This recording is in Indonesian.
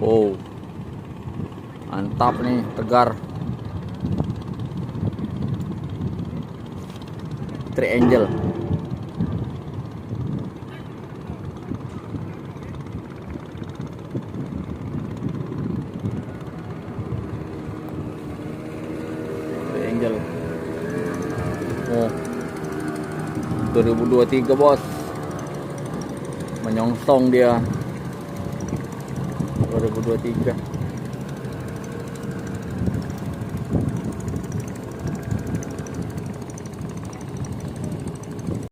Wow, mantap nih, tegar. Triangle. Triangle. Oh, 2023 bos. Menyongsong dia 2023.